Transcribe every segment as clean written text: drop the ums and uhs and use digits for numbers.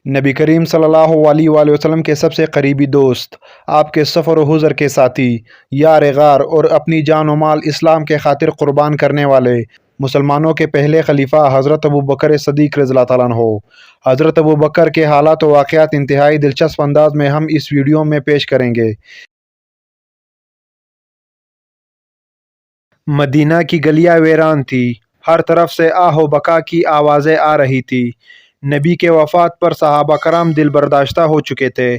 نبی کریم صلی اللہ علیہ وآلہ وسلم کے سب سے قریبی دوست، آپ کے سفر و حضر کے ساتھی، یار غار اور اپنی جان و مال اسلام کے خاطر قربان کرنے والے مسلمانوں کے پہلے خلیفہ حضرت ابوبکر صدیق رضی اللہ تعالیٰ عنہ۔ حضرت ابوبکر کے حالات و واقعات انتہائی دلچسپ انداز میں ہم اس ویڈیو میں پیش کریں گے۔ مدینہ کی گلیاں ویران تھی، ہر طرف سے آہ و بکا کی آوازیں آ رہی تھی۔ نبی کے وفات پر صحابہ کرام دل برداشتہ ہو چکے تھے۔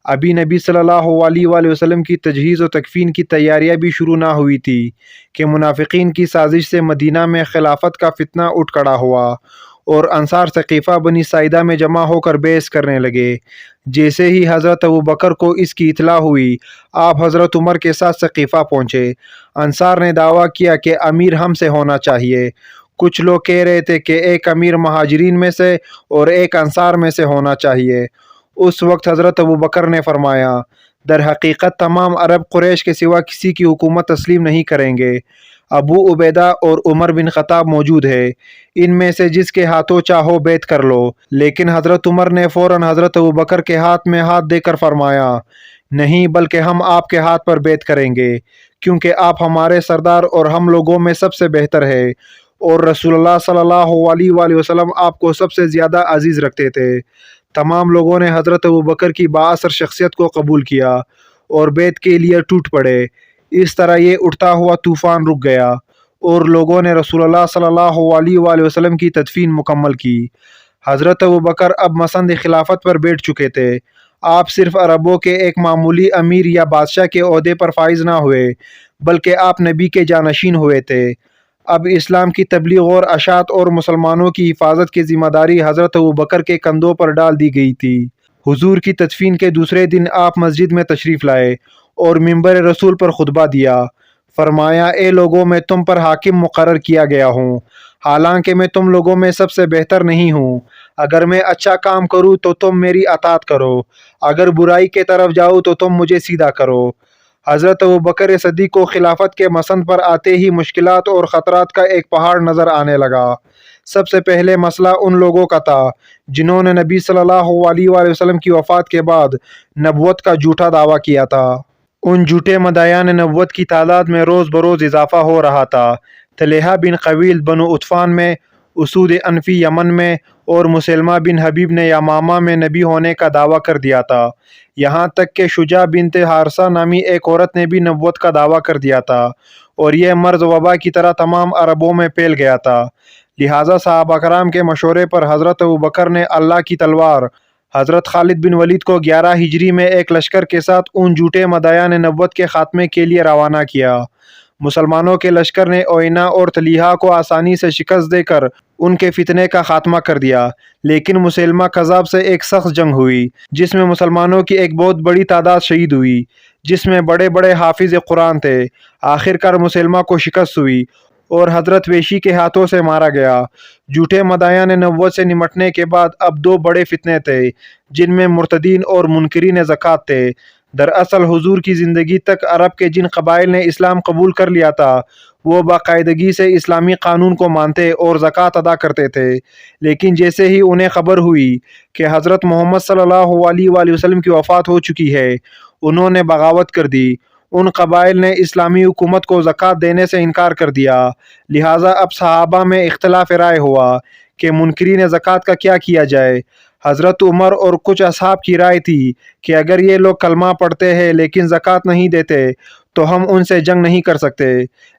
ابھی نبی صلی اللہ علیہ وآلہ وسلم کی تجہیز و تکفین کی تیاریاں بھی شروع نہ ہوئی تھی کہ منافقین کی سازش سے مدینہ میں خلافت کا فتنہ اٹھ کھڑا ہوا اور انصار ثقیفہ بنی ساعدہ میں جمع ہو کر بیعت کرنے لگے۔ جیسے ہی حضرت ابوبکر کو اس کی اطلاع ہوئی، آپ حضرت عمر کے ساتھ ثقیفہ پہنچے۔ انصار نے دعویٰ کیا کہ امیر ہم سے ہونا چاہیے۔ کچھ لوگ کہہ رہے تھے کہ ایک امیر مہاجرین میں سے اور ایک انصار میں سے ہونا چاہیے۔ اس وقت حضرت ابوبکر نے فرمایا، در حقیقت تمام عرب قریش کے سوا کسی کی حکومت تسلیم نہیں کریں گے۔ ابو عبیدہ اور عمر بن خطاب موجود ہے، ان میں سے جس کے ہاتھوں چاہو بیعت کر لو۔ لیکن حضرت عمر نے فوراً حضرت ابوبکر کے ہاتھ میں ہاتھ دے کر فرمایا، نہیں، بلکہ ہم آپ کے ہاتھ پر بیعت کریں گے، کیونکہ آپ ہمارے سردار اور ہم لوگوں میں سب سے بہتر ہے، اور رسول اللہ صلی اللہ علیہ وآلہ وسلم آپ کو سب سے زیادہ عزیز رکھتے تھے۔ تمام لوگوں نے حضرت ابوبکر کی بااثر شخصیت کو قبول کیا اور بیعت کے لیے ٹوٹ پڑے۔ اس طرح یہ اٹھتا ہوا طوفان رک گیا اور لوگوں نے رسول اللہ صلی اللہ علیہ وآلہ وسلم کی تدفین مکمل کی۔ حضرت ابوبکر اب مسند خلافت پر بیٹھ چکے تھے۔ آپ صرف عربوں کے ایک معمولی امیر یا بادشاہ کے عہدے پر فائز نہ ہوئے، بلکہ آپ نبی کے جانشین ہوئے تھے۔ اب اسلام کی تبلیغ اور اشاعت اور مسلمانوں کی حفاظت کی ذمہ داری حضرت ابوبکر کے کندھوں پر ڈال دی گئی تھی۔ حضور کی تدفین کے دوسرے دن آپ مسجد میں تشریف لائے اور منبر رسول پر خطبہ دیا۔ فرمایا، اے لوگوں، میں تم پر حاکم مقرر کیا گیا ہوں، حالانکہ میں تم لوگوں میں سب سے بہتر نہیں ہوں۔ اگر میں اچھا کام کروں تو تم میری اطاعت کرو، اگر برائی کے طرف جاؤ تو تم مجھے سیدھا کرو۔ حضرت ابوبکر صدیق کو خلافت کے مسند پر آتے ہی مشکلات اور خطرات کا ایک پہاڑ نظر آنے لگا۔ سب سے پہلے مسئلہ ان لوگوں کا تھا جنہوں نے نبی صلی اللہ علیہ وآلہ وسلم کی وفات کے بعد نبوت کا جھوٹا دعویٰ کیا تھا۔ ان جھوٹے مدعیان نبوت کی تعداد میں روز بروز اضافہ ہو رہا تھا۔ طلحہ بن قویل بنو عطفان میں، اسود انفی یمن میں، اور مسلمہ بن حبیب نے یمامہ میں نبی ہونے کا دعویٰ کر دیا تھا۔ یہاں تک کہ شجاع بنت حارثہ نامی ایک عورت نے بھی نبوت کا دعویٰ کر دیا تھا، اور یہ مرض وبا کی طرح تمام عربوں میں پھیل گیا تھا۔ لہٰذا صحابہ کرام کے مشورے پر حضرت ابوبکر نے اللہ کی تلوار حضرت خالد بن ولید کو 11 ہجری میں ایک لشکر کے ساتھ ان جھوٹے مدعیان نبوت کے خاتمے کے لیے روانہ کیا۔ مسلمانوں کے لشکر نے اوئینہ اور طلیحہ کو آسانی سے شکست دے کر ان کے فتنے کا خاتمہ کر دیا، لیکن مسیلمہ کذاب سے ایک سخت جنگ ہوئی جس میں مسلمانوں کی ایک بہت بڑی تعداد شہید ہوئی، جس میں بڑے بڑے حافظ قرآن تھے۔ آخر کار مسیلمہ کو شکست ہوئی اور حضرت ویشی کے ہاتھوں سے مارا گیا۔ جھوٹے مدعیان نبوت سے نمٹنے کے بعد اب دو بڑے فتنے تھے جن میں مرتدین اور منکرین زکوٰۃ تھے۔ دراصل حضور کی زندگی تک عرب کے جن قبائل نے اسلام قبول کر لیا تھا وہ باقاعدگی سے اسلامی قانون کو مانتے اور زکوٰۃ ادا کرتے تھے، لیکن جیسے ہی انہیں خبر ہوئی کہ حضرت محمد صلی اللہ علیہ وآلہ وسلم کی وفات ہو چکی ہے، انہوں نے بغاوت کر دی۔ ان قبائل نے اسلامی حکومت کو زکوٰۃ دینے سے انکار کر دیا۔ لہٰذا اب صحابہ میں اختلاف رائے ہوا کہ منکرین زکوٰۃ کا کیا کیا جائے۔ حضرت عمر اور کچھ اصحاب کی رائے تھی کہ اگر یہ لوگ کلمہ پڑھتے ہیں لیکن زکوٰۃ نہیں دیتے تو ہم ان سے جنگ نہیں کر سکتے،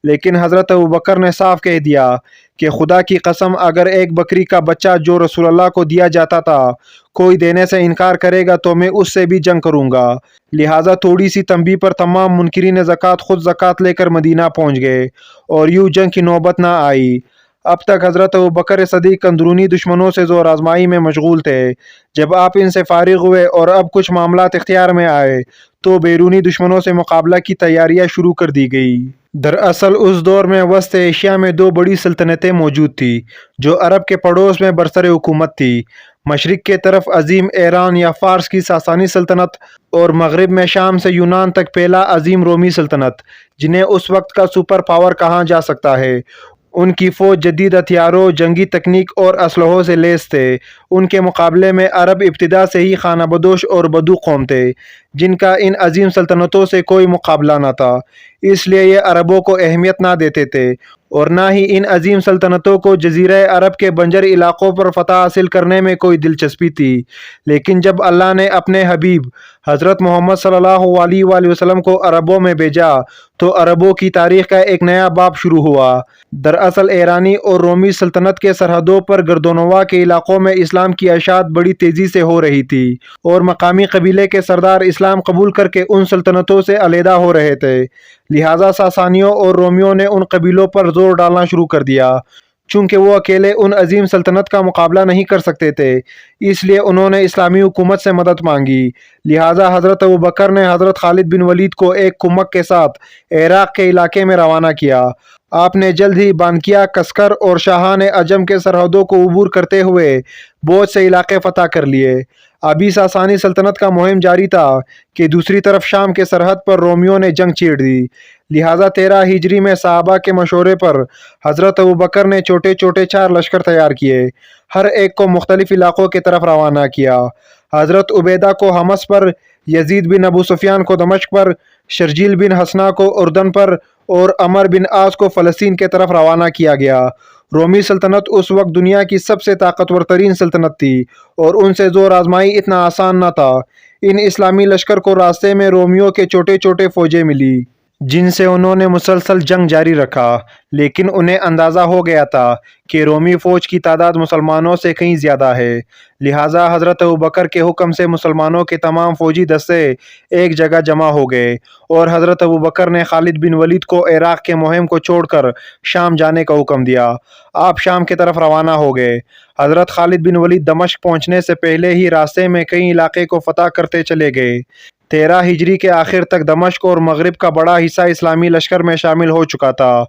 لیکن حضرت ابوبکر نے صاف کہہ دیا کہ خدا کی قسم، اگر ایک بکری کا بچہ جو رسول اللہ کو دیا جاتا تھا کوئی دینے سے انکار کرے گا تو میں اس سے بھی جنگ کروں گا۔ لہٰذا تھوڑی سی تنبیہ پر تمام منکرین زکوٰۃ خود زکوٰۃ لے کر مدینہ پہنچ گئے اور یوں جنگ کی نوبت نہ آئی۔ اب تک حضرت ابوبکر صدیق اندرونی دشمنوں سے زور آزمائی میں مشغول تھے۔ جب آپ ان سے فارغ ہوئے اور اب کچھ معاملات اختیار میں آئے تو بیرونی دشمنوں سے مقابلہ کی تیاریاں شروع کر دی گئی۔ دراصل اس دور میں وسط ایشیا میں دو بڑی سلطنتیں موجود تھیں جو عرب کے پڑوس میں برسر حکومت تھی۔ مشرق کے طرف عظیم ایران یا فارس کی ساسانی سلطنت، اور مغرب میں شام سے یونان تک پھیلا عظیم رومی سلطنت، جنہیں اس وقت کا سپر پاور کہا جا سکتا ہے۔ ان کی فوج جدید ہتھیاروں، جنگی تکنیک اور اسلحوں سے لیس تھے۔ ان کے مقابلے میں عرب ابتدا سے ہی خانہ بدوش اور بدو قوم تھے، جن کا ان عظیم سلطنتوں سے کوئی مقابلہ نہ تھا۔ اس لیے یہ عربوں کو اہمیت نہ دیتے تھے اور نہ ہی ان عظیم سلطنتوں کو جزیرہ عرب کے بنجر علاقوں پر فتح حاصل کرنے میں کوئی دلچسپی تھی۔ لیکن جب اللہ نے اپنے حبیب حضرت محمد صلی اللہ علیہ وآلہ وسلم کو عربوں میں بھیجا تو عربوں کی تاریخ کا ایک نیا باب شروع ہوا۔ دراصل ایرانی اور رومی سلطنت کے سرحدوں پر گردونواں کے علاقوں میں اسلام کی اشاعت بڑی تیزی سے ہو رہی تھی اور مقامی قبیلے کے سردار اسلام قبول کر کے ان سلطنتوں سے علیحدہ ہو رہے تھے۔ لہٰذا ساسانیوں اور رومیوں نے ان قبیلوں پر زور ڈالنا شروع کر دیا۔ چونکہ وہ اکیلے ان عظیم سلطنت کا مقابلہ نہیں کر سکتے تھے، اس لیے انہوں نے اسلامی حکومت سے مدد مانگی۔ لہٰذا حضرت ابوبکر نے حضرت خالد بن ولید کو ایک کمک کے ساتھ عراق کے علاقے میں روانہ کیا۔ آپ نے جلد ہی بانکیا، کسکر اور شاہان عجم کے سرحدوں کو عبور کرتے ہوئے بہت سے علاقے فتح کر لیے۔ ابھی ساسانی سلطنت کا مہم جاری تھا کہ دوسری طرف شام کے سرحد پر رومیوں نے جنگ چھیڑ دی۔ لہٰذا 13 ہجری میں صحابہ کے مشورے پر حضرت ابوبکر نے چھوٹے چھوٹے 4 لشکر تیار کیے، ہر ایک کو مختلف علاقوں کی طرف روانہ کیا۔ حضرت عبیدہ کو حمص پر، یزید بن ابو سفیان کو دمشق پر، شرجیل بن حسنہ کو اردن پر اور عمر بن عاص کو فلسطین کے طرف روانہ کیا گیا۔ رومی سلطنت اس وقت دنیا کی سب سے طاقتور ترین سلطنت تھی اور ان سے زور آزمائی اتنا آسان نہ تھا۔ ان اسلامی لشکر کو راستے میں رومیوں کے چھوٹے چھوٹے فوجیں ملی، جن سے انہوں نے مسلسل جنگ جاری رکھا، لیکن انہیں اندازہ ہو گیا تھا کہ رومی فوج کی تعداد مسلمانوں سے کہیں زیادہ ہے۔ لہٰذا حضرت ابوبکر کے حکم سے مسلمانوں کے تمام فوجی دستے ایک جگہ جمع ہو گئے اور حضرت ابوبکر نے خالد بن ولید کو عراق کے مہم کو چھوڑ کر شام جانے کا حکم دیا۔ آپ شام کی طرف روانہ ہو گئے۔ حضرت خالد بن ولید دمشق پہنچنے سے پہلے ہی راستے میں کئی علاقے کو فتح کرتے چلے گئے۔ 13 ہجری کے آخر تک دمشق اور مغرب کا بڑا حصہ اسلامی لشکر میں شامل ہو چکا تھا۔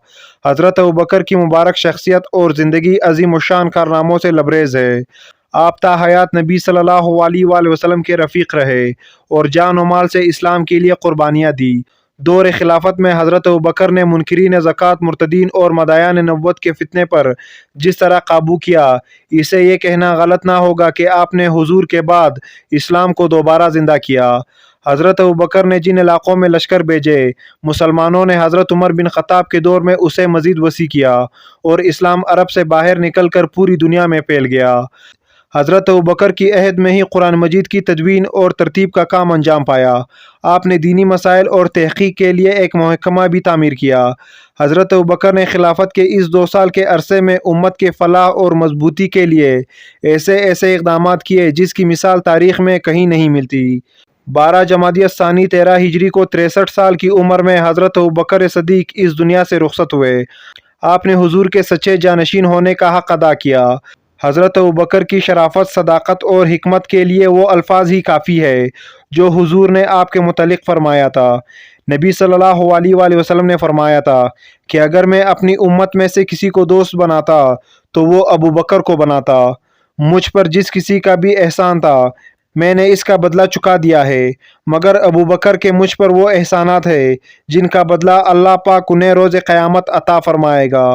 حضرت ابوبکر کی مبارک شخصیت اور زندگی عظیم الشان کارناموں سے لبریز ہے۔ آپ تا حیات نبی صلی اللہ علیہ وآلہ وسلم کے رفیق رہے اور جان و مال سے اسلام کے لیے قربانیاں دی۔ دور خلافت میں حضرت ابوبکر نے منکرین زکوٰۃ، مرتدین اور مدعیان نبوت کے فتنے پر جس طرح قابو کیا، اسے یہ کہنا غلط نہ ہوگا کہ آپ نے حضور کے بعد اسلام کو دوبارہ زندہ کیا۔ حضرت ابوبکر نے جن علاقوں میں لشکر بھیجے، مسلمانوں نے حضرت عمر بن خطاب کے دور میں اسے مزید وسیع کیا اور اسلام عرب سے باہر نکل کر پوری دنیا میں پھیل گیا۔ حضرت ابوبکر کی عہد میں ہی قرآن مجید کی تدوین اور ترتیب کا کام انجام پایا۔ آپ نے دینی مسائل اور تحقیق کے لیے ایک محکمہ بھی تعمیر کیا۔ حضرت ابوبکر نے خلافت کے اس 2 سال کے عرصے میں امت کے فلاح اور مضبوطی کے لیے ایسے اقدامات کیے جس کی مثال تاریخ میں کہیں نہیں ملتی۔ 12 جمادی الثانی 13 ہجری کو 63 سال کی عمر میں حضرت ابوبکر صدیق اس دنیا سے رخصت ہوئے۔ آپ نے حضور کے سچے جانشین ہونے کا حق ادا کیا۔ حضرت ابوبکر کی شرافت، صداقت اور حکمت کے لیے وہ الفاظ ہی کافی ہے جو حضور نے آپ کے متعلق فرمایا تھا۔ نبی صلی اللہ علیہ وآلہ وسلم نے فرمایا تھا کہ اگر میں اپنی امت میں سے کسی کو دوست بناتا تو وہ ابوبکر کو بناتا۔ مجھ پر جس کسی کا بھی احسان تھا میں نے اس کا بدلہ چکا دیا ہے، مگر ابوبکر کے مجھ پر وہ احسانات ہیں جن کا بدلہ اللہ پاک انہیں روز قیامت عطا فرمائے گا۔